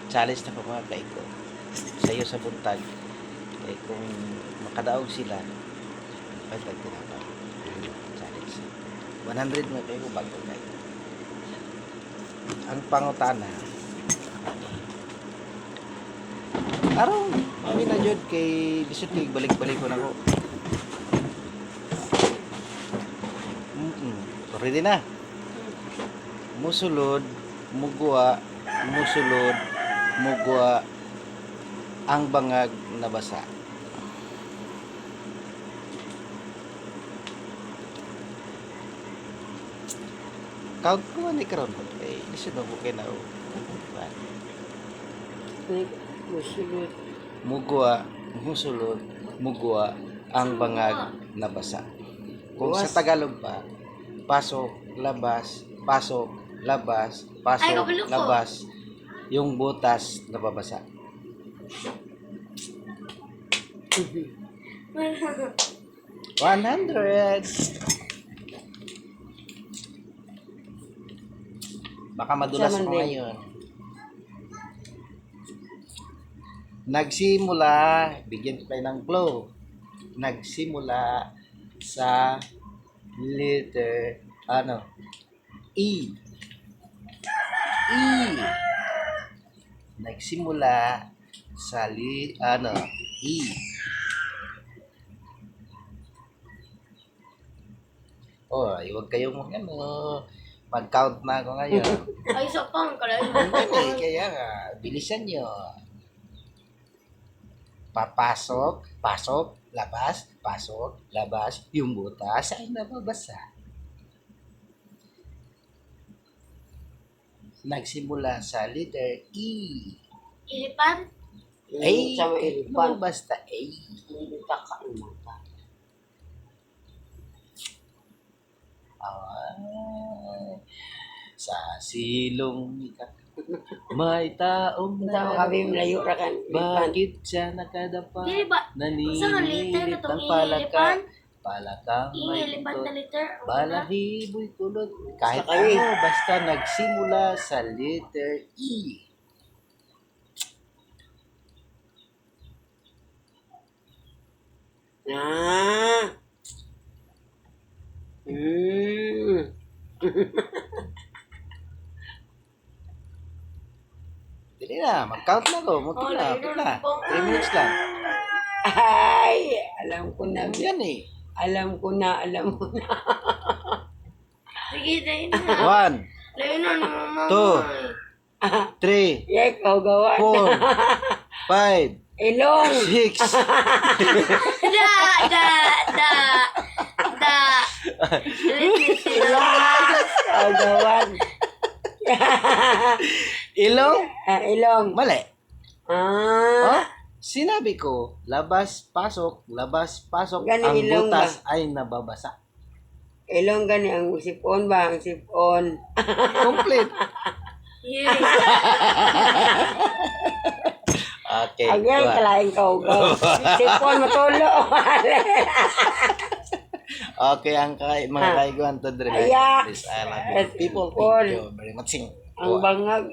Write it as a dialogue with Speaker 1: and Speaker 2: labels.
Speaker 1: challenge na ko mga kaiko sayo sa buntag kay kung makadaog sila ay tinapay challenge 100 mga kaiko bago kay ang pangutana araw kami na jud kay lisod kay balik-balik ko na ko ready na musulod mugwa musulod mugwa ang bangag na basa. Count ko ni karon eh lisod mo kay na
Speaker 2: Musulod.
Speaker 1: mugwa musulod mugwa ang bangag na basa. Kung sa Tagalog pa pasok labas pasok labas pasok labas yung butas na babasa. 100. Baka madulas ko ngayon. Nagsimula, bigyan ko kayo ng clue. Nagsimula sa letter, E. E. Nagsimula sa E. Oh, huwag kayong mag-count na ako ngayon.
Speaker 3: Ay, isa pang kalahin.
Speaker 1: Kaya nga, bilisan nyo. Papasok, pasok, labas, yung butas ay nababasa. Nagsimula sa letter E.
Speaker 3: Ilipan?
Speaker 1: Ay,
Speaker 2: Sa may ilipan.
Speaker 1: basta A.
Speaker 2: Hindi taka naman ka.
Speaker 1: Sa silong may taong
Speaker 2: Tama kami layo ra kan.
Speaker 1: bakit siya nakadapa?
Speaker 3: Dili ba? Unsa nga letter
Speaker 1: Naninilit
Speaker 3: na tong
Speaker 1: ng palaka.
Speaker 3: ilipan?
Speaker 1: Palakang may
Speaker 3: Ilipan na
Speaker 1: tutot.
Speaker 3: letter.
Speaker 1: Balahiboy kulot. Kahit
Speaker 2: Sa kawi.
Speaker 1: basta nagsimula sa letter E.
Speaker 2: Ah.
Speaker 1: Dili na, mag-count na ko. Muntik na,
Speaker 3: Oh,
Speaker 1: na. 3 minutes lang.
Speaker 2: Ay, alam ko na.
Speaker 1: Yan eh.
Speaker 2: Alam ko na.
Speaker 3: Sige, dahil na.
Speaker 1: 1,
Speaker 3: Layo na naman.
Speaker 1: 2, 3,
Speaker 2: Yay, kau gawa.
Speaker 1: 4, 5,
Speaker 2: Ilong.
Speaker 1: 6.
Speaker 3: Da.
Speaker 2: Kau gawan.
Speaker 1: Ilong?
Speaker 2: Ilong.
Speaker 1: Mali.
Speaker 2: Ah.
Speaker 1: Oh, sinabi ko, labas, pasok,
Speaker 2: Gani
Speaker 1: ang
Speaker 2: ilong
Speaker 1: butas ay nababasa.
Speaker 2: Ilong gani ang sipon ba? Ang sipon.
Speaker 1: Complete.
Speaker 3: Yay.
Speaker 1: Okay.
Speaker 2: Agay,
Speaker 1: kuha.
Speaker 2: kalaing kau gawa. Sipon, matulo.
Speaker 1: Okay, ang mga kaiguan to
Speaker 2: Ayak.
Speaker 1: This I love you. People,
Speaker 2: Sipon.
Speaker 1: thank you very much.
Speaker 2: Ang bangag.